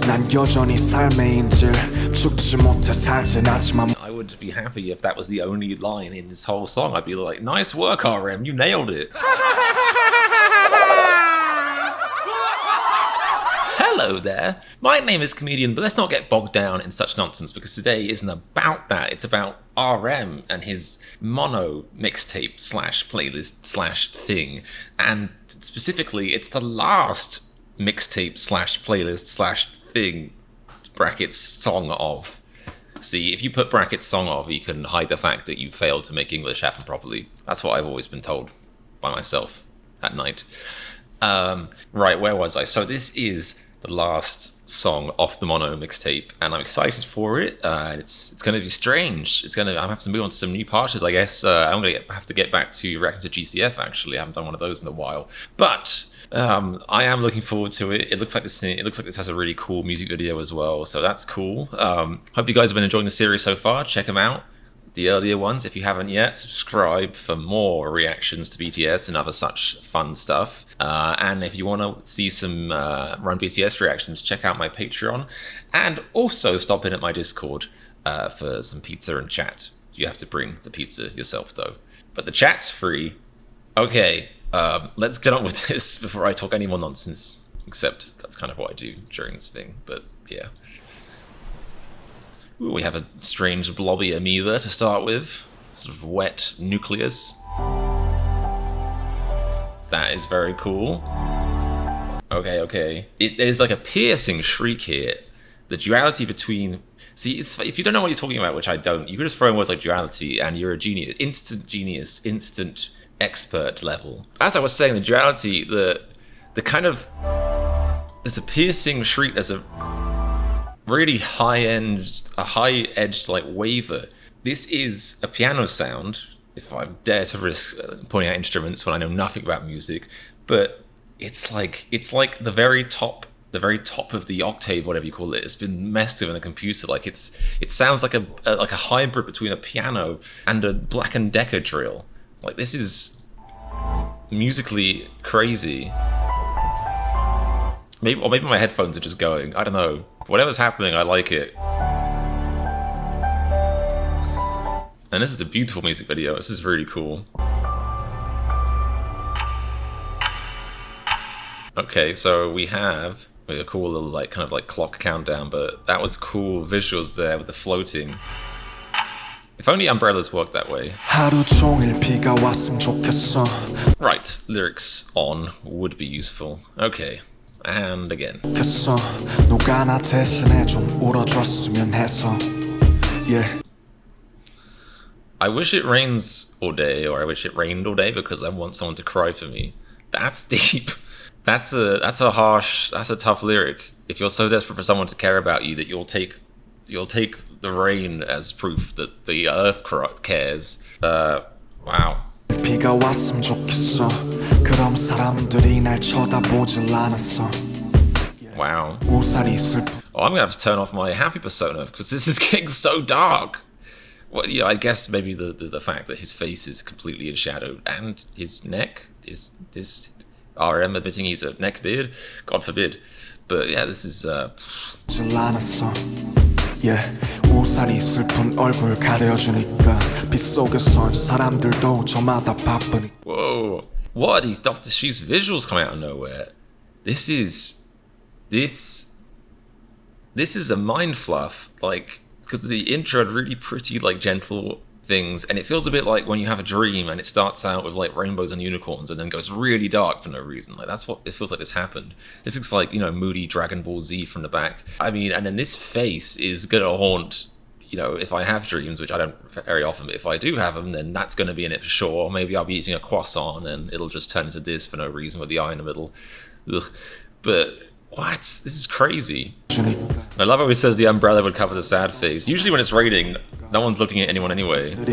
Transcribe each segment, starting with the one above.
난 여전히 삶의 인질 죽지 못해 살진 않지만 I would be happy if that was the only line in this whole song. I'd be like, nice work, RM, you nailed it. Hello there. My name is Comedian, but let's not get bogged down in such nonsense because today isn't about that. It's about RM and his mono mixtape slash playlist slash thing. And specifically, it's the last mixtape slash playlist slash thing brackets song of. See, if you put brackets song of, you can hide the fact that you failed to make English happen properly. That's what I've always been told by myself at night. Right, where was I? So this is the last song off the mono mixtape, and I'm excited for it. It's going to be strange. I'm going to have to move on to some new parches, I guess. I'm going to have to get back to reacting to GCF, actually. I haven't done one of those in a while. But I am looking forward to it. It looks like this has a really cool music video as well, so that's cool. Hope you guys have been enjoying the series so far. Check them out. The earlier ones, if you haven't yet, subscribe for more reactions to BTS and other such fun stuff. And if you want to see some Run BTS reactions, check out my Patreon. And also stop in at my Discord for some pizza and chat. You have to bring the pizza yourself, though. But the chat's free. Okay, let's get on with this before I talk any more nonsense. Except that's kind of what I do during this thing, but yeah. Ooh, we have a strange blobby amoeba to start with. Sort of wet nucleus. That is very cool. Okay. There's like a piercing shriek here. The duality between... See, if you don't know what you're talking about, which I don't, you could just throw in words like duality and you're a genius. Instant genius. Instant expert level. As I was saying, the duality, the kind of... There's a piercing shriek, there's a... really high-edged like waver. This is a piano sound, if I dare to risk pointing out instruments when I know nothing about music, but it's like the very top of the octave, whatever you call it. It's been messed with in the computer. Like it sounds like a hybrid between a piano and a Black & Decker drill. Like this is musically crazy. Maybe my headphones are just going. I don't know. Whatever's happening, I like it. And this is a beautiful music video. This is really cool. Okay, so we have a cool little like kind of like clock countdown, but that was cool visuals there with the floating. If only umbrellas worked that way. Right, lyrics on would be useful. Okay. And again. I wish it rains all day, or I wish it rained all day because I want someone to cry for me. That's deep. That's a tough lyric. If you're so desperate for someone to care about you that you'll take the rain as proof that the earth cares. Wow. 비가 왔으면 좋겠어. 그럼 사람들이 날 쳐다보질 않았어. Wow. Oh, I'm gonna have to turn off my happy persona because this is getting so dark. Well, yeah, I guess maybe the fact that his face is completely in shadow and his neck is this RM admitting he's a neck beard. God forbid. But yeah, this is 우산이 슬픈 얼굴 가려주니까 빗속에서 사람들도 저마다 바쁘니까. Whoa, what are these Dr. Seuss visuals coming out of nowhere? This is a mind fluff, like, because the intro had really pretty, like, gentle things, and it feels a bit like when you have a dream and it starts out with like rainbows and unicorns and then goes really dark for no reason. Like that's what it feels like this happened. This looks like, you know, moody Dragon Ball Z from the back. I mean, and then this face is gonna haunt, you know, if I have dreams, which I don't very often, but if I do have them, then that's gonna be in it for sure. Or maybe I'll be eating a croissant and it'll just turn into this for no reason with the eye in the middle. Ugh. But what? This is crazy. I love how he says the umbrella would cover the sad face. Usually when it's raining, no one's looking at anyone anyway. Now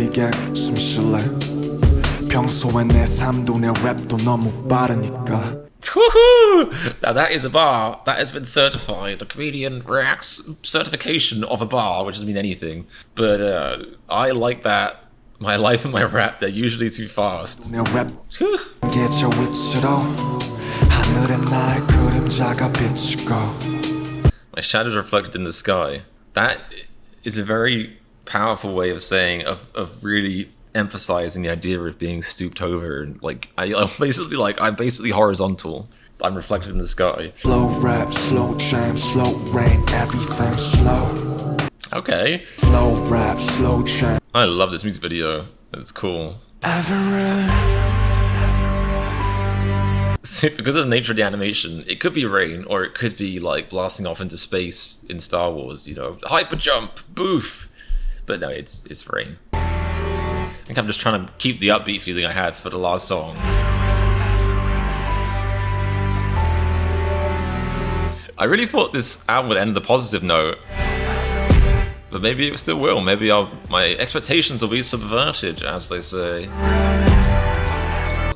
that is a bar. That has been certified. The comedian reacts certification of a bar, which doesn't mean anything. But I like that. My life and my rap, they're usually too fast. My shadow's reflected in the sky. That is a very powerful way of saying, of really emphasizing the idea of being stooped over, and like I'm basically horizontal. I'm reflected in the sky. Slow rap, slow jam, slow rain, everything slow. Okay. Slow rap, slow jam. I love this music video. It's cool. See, because of the nature of the animation, it could be rain, or it could be like blasting off into space in Star Wars, you know, hyper jump, boof. But no, it's rain. I think I'm just trying to keep the upbeat feeling I had for the last song. I really thought this album would end on a positive note, but maybe it still will. Maybe my expectations will be subverted, as they say.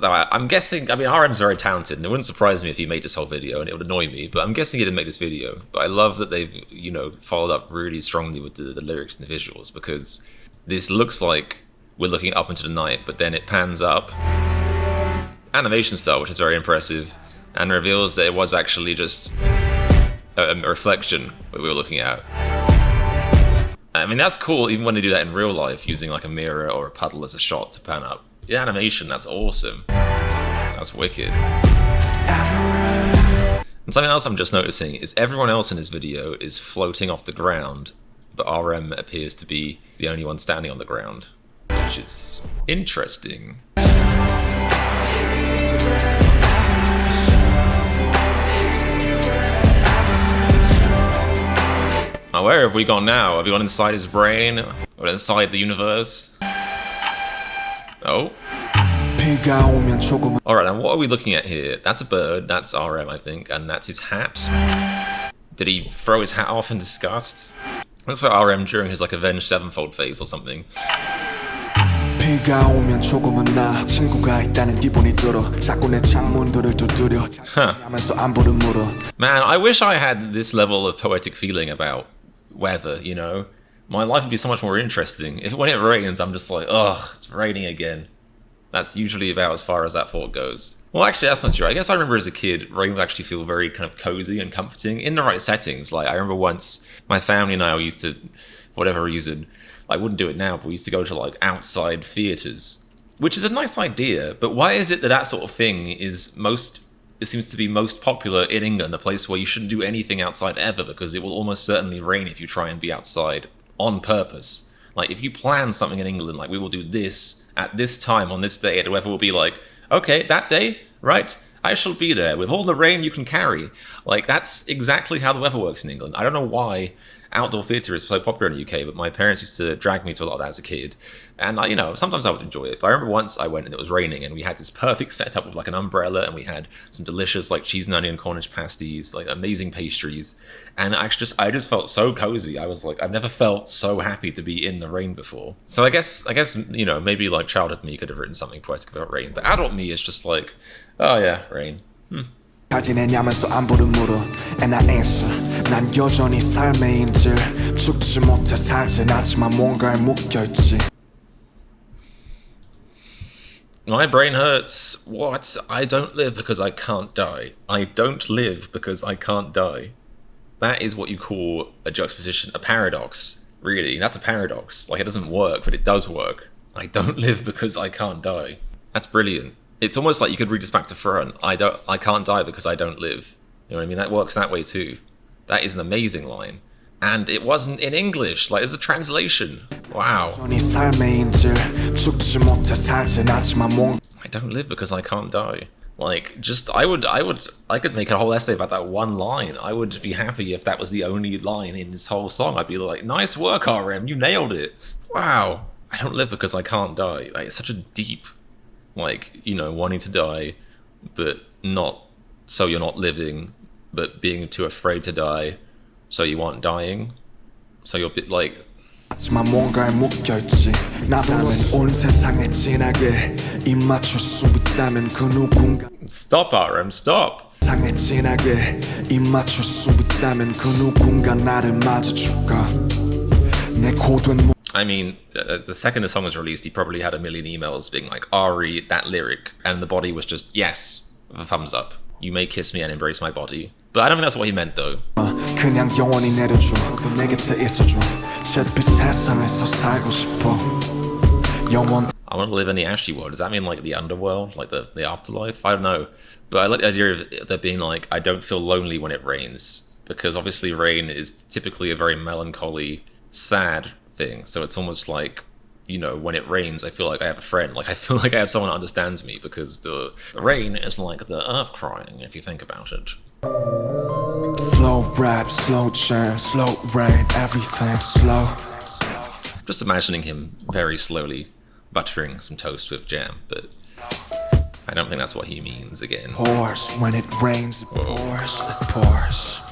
I'm guessing, I mean, RM's very talented, and it wouldn't surprise me if he made this whole video, and it would annoy me, but I'm guessing he didn't make this video. But I love that they've, you know, followed up really strongly with the lyrics and the visuals, because this looks like we're looking up into the night, but then it pans up, animation style, which is very impressive, and reveals that it was actually just a reflection that we were looking at. I mean, that's cool even when they do that in real life, using like a mirror or a puddle as a shot to pan up. The animation, that's awesome. That's wicked. And something else I'm just noticing is everyone else in this video is floating off the ground, but RM appears to be the only one standing on the ground, which is interesting. Now, where have we gone now? Have we gone inside his brain? Or inside the universe? Oh. Alright, and what are we looking at here? That's a bird, that's RM, I think, and that's his hat. Did he throw his hat off in disgust? That's like RM during his like Avenged Sevenfold phase or something. Huh. Man, I wish I had this level of poetic feeling about weather, you know? My life would be so much more interesting. If when it rains, I'm just like, ugh, it's raining again. That's usually about as far as that thought goes. Well, actually, that's not true. I guess I remember as a kid, rain would actually feel very kind of cozy and comforting in the right settings. Like, I remember once, my family and I used to, for whatever reason, I wouldn't do it now, but we used to go to, like, outside theatres, which is a nice idea, but why is it that that sort of thing is it seems to be most popular in England, a place where you shouldn't do anything outside ever, because it will almost certainly rain if you try and be outside on purpose. Like, if you plan something in England, like, we will do this at this time on this day, and the weather will be like, okay, that day, right, I shall be there with all the rain you can carry. Like, that's exactly how the weather works in England. I don't know why outdoor theatre is so popular in the UK, but my parents used to drag me to a lot of that as a kid. And, you know, sometimes I would enjoy it. But I remember once I went and it was raining, and we had this perfect setup with, like, an umbrella, and we had some delicious, like, cheese and onion Cornish pasties, like, amazing pastries. And I just felt so cozy. I was like, I've never felt so happy to be in the rain before. So I guess, you know, maybe, like, childhood me could have written something poetic about rain. But adult me is just like, oh yeah, rain. 가지내냐면서 안부를 물어 And I answer 난 여전히 삶의 인질 죽지 못해 살진 않지만 뭔가에 묶여있지 My brain hurts. What? I don't live because I can't die. I don't live because I can't die. That is what you call a juxtaposition, a paradox. Really, that's a paradox. Like, it doesn't work, but it does work. I don't live because I can't die. That's brilliant. It's almost like you could read this back to front. I can't die because I don't live. You know what I mean? That works that way too. That is an amazing line. And it wasn't in English. Like, there's a translation. Wow. I don't live because I can't die. Like, just, I could make a whole essay about that one line. I would be happy if that was the only line in this whole song. I'd be like, nice work, RM, you nailed it. Wow. I don't live because I can't die. Like, it's such a deep, like, you know, wanting to die, but not so you're not living, but being too afraid to die, so you aren't dying. So you're a bit like... Stop, RM, stop! I mean, the second the song was released, he probably had a million emails being like, Ari, that lyric, and the body was just, yes, with a thumbs up. You may kiss me and embrace my body. But I don't think that's what he meant though. 그냥 영원히 내려줘 내 곁에 있어줘 잿빛 세상에서 살고 싶어 영원 I want to live in the ashy world. Does that mean like the underworld, like the afterlife? I don't know. But I like the idea of there being like, I don't feel lonely when it rains, because obviously rain is typically a very melancholy, sad thing. So it's almost like, you know, when it rains, I feel like I have a friend. Like I feel like I have someone who understands me, because the rain is like the earth crying, if you think about it. Slow rap, slow jam, slow rain, everything slow. Just imagining him very slowly buttering some toast with jam, but I don't think that's what he means again. Pours when it rains, it pours, it pours.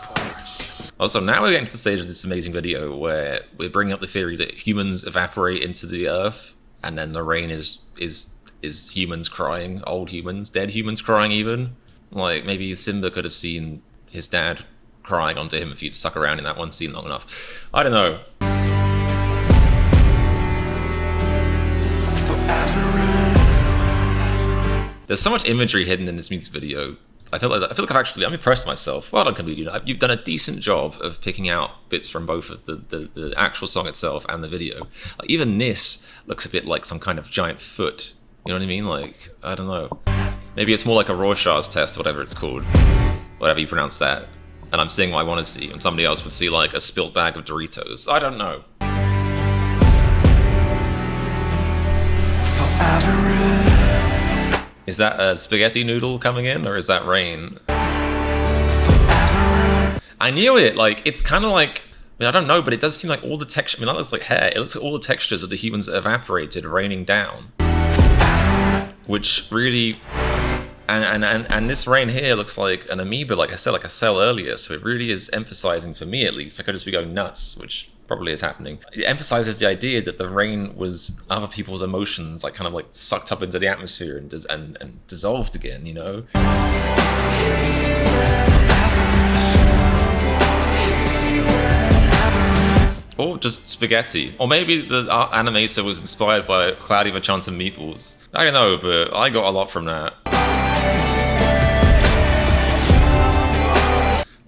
Also, now we're getting to the stage of this amazing video where we're bringing up the theory that humans evaporate into the earth, and then the rain is humans crying, old humans, dead humans crying even. Like, maybe Simba could have seen his dad crying onto him if he'd stuck around in that one scene long enough. I don't know. There's so much imagery hidden in this music video. I feel like I'm impressed myself. Well done, comedian. You've done a decent job of picking out bits from both of the actual song itself and the video. Like, even this looks a bit like some kind of giant foot. You know what I mean? Like, I don't know. Maybe it's more like a Rorschach's test, whatever it's called. Whatever you pronounce that. And I'm seeing what I want to see, and somebody else would see like a spilt bag of Doritos. I don't know. Is that a spaghetti noodle coming in, or is that rain? I knew it! Like, it's kind of like, I mean, I don't know, but it does seem like all the texture, I mean, that looks like hair. It looks like all the textures of the humans that evaporated raining down. Which really, and this rain here looks like an amoeba, like I said, like a cell earlier, so it really is emphasizing, for me at least, I could just be going nuts, which probably is happening. It emphasizes the idea that the rain was other people's emotions, like kind of like sucked up into the atmosphere and dissolved again, you know? Or just spaghetti. Or maybe the animator was inspired by Cloudy with a Chance of Meatballs. I don't know, but I got a lot from that.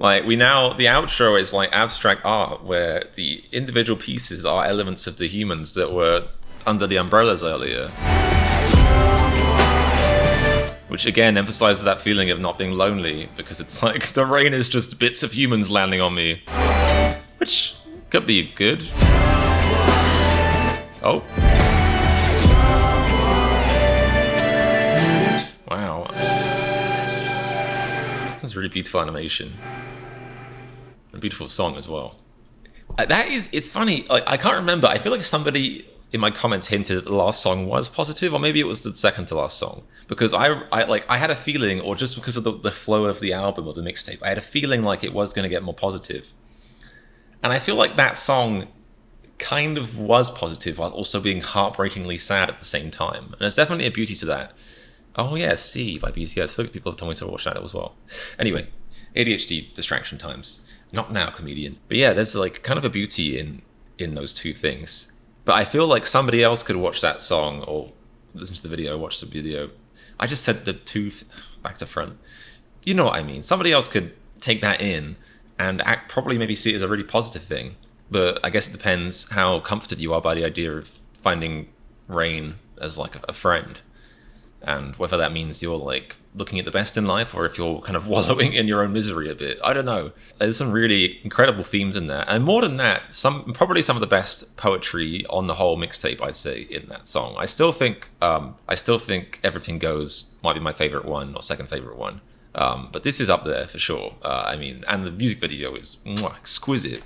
Like, the outro is like abstract art where the individual pieces are elements of the humans that were under the umbrellas earlier. Which again emphasizes that feeling of not being lonely, because it's like the rain is just bits of humans landing on me. Which could be good. Oh. Wow. That's really beautiful animation. A beautiful song as well. It's funny, like, I can't remember. I feel like somebody in my comments hinted that the last song was positive, or maybe it was the second to last song. Because I had a feeling, or just because of the flow of the album or the mixtape, I had a feeling like it was going to get more positive. And I feel like that song kind of was positive while also being heartbreakingly sad at the same time. And there's definitely a beauty to that. Oh yeah, C by BTS. I feel like people have told me to watch that as well. Anyway, ADHD distraction times. Not now, comedian. But yeah, there's like kind of a beauty in those two things. But I feel like somebody else could watch that song or listen to the video, watch the video. I just said the two back to front. You know what I mean. Somebody else could take that in and probably maybe see it as a really positive thing. But I guess it depends how comforted you are by the idea of finding rain as like a friend. And whether that means you're like looking at the best in life, or if you're kind of wallowing in your own misery a bit. I don't know. There's some really incredible themes in there. And more than that, probably some of the best poetry on the whole mixtape, I'd say, in that song. I still think Everything Goes might be my favorite one, or second favorite one. But this is up there for sure. I mean, and the music video is exquisite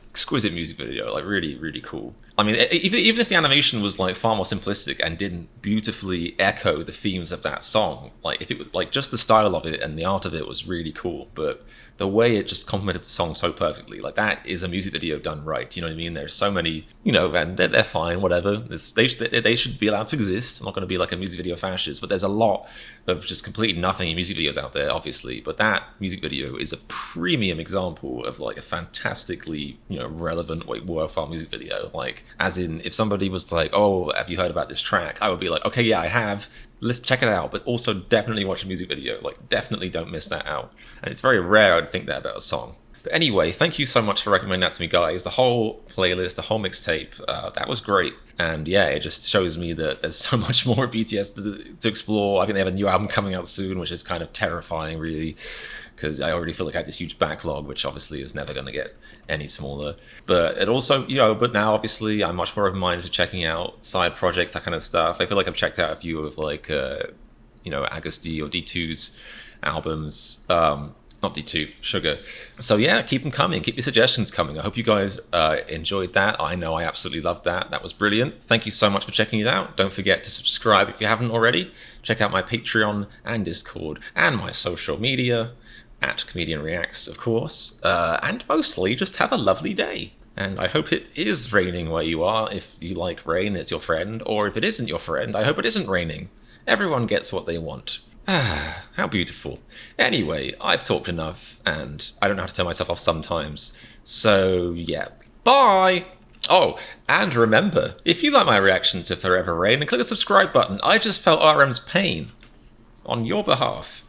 music video, like really, really cool. I mean, even if the animation was like far more simplistic and didn't beautifully echo the themes of that song, like if it was like just the style of it and the art of it was really cool, but the way it just complemented the song so perfectly, like that is a music video done right. You know what I mean? There's so many, you know, and they're fine, whatever. They should be allowed to exist. I'm not going to be like a music video fascist, but there's a lot of just completely nothing in music videos out there, obviously. But that music video is a premium example of like a fantastically, you know, relevant, like, worthwhile music video. Like, As in, if somebody was like, oh, have you heard about this track? I would be like, okay, yeah, I have. Let's check it out. But also definitely watch a music video. Like, definitely don't miss that out. And it's very rare I'd think that about a song. But anyway, thank you so much for recommending that to me, guys. The whole playlist, the whole mixtape, that was great. And yeah, it just shows me that there's so much more BTS to explore. I think they have a new album coming out soon, which is kind of terrifying, really, because I already feel like I had this huge backlog, which obviously is never going to get any smaller. But it also, but now obviously I'm much more open-minded to checking out side projects, that kind of stuff. I feel like I've checked out a few of like, Agusty or D2's albums. Not D2, Sugar. So yeah, keep them coming. Keep your suggestions coming. I hope you guys enjoyed that. I know I absolutely loved that. That was brilliant. Thank you so much for checking it out. Don't forget to subscribe if you haven't already. Check out my Patreon and Discord and my social media at Comedian Reacts, of course. And mostly, just have a lovely day. And I hope it is raining where you are. If you like rain, it's your friend. Or if it isn't your friend, I hope it isn't raining. Everyone gets what they want. Ah, how beautiful. Anyway, I've talked enough, and I don't know how to turn myself off sometimes. So, yeah. Bye! Oh, and remember, if you like my reaction to Forever Rain, then click the subscribe button. I just felt RM's pain. On your behalf.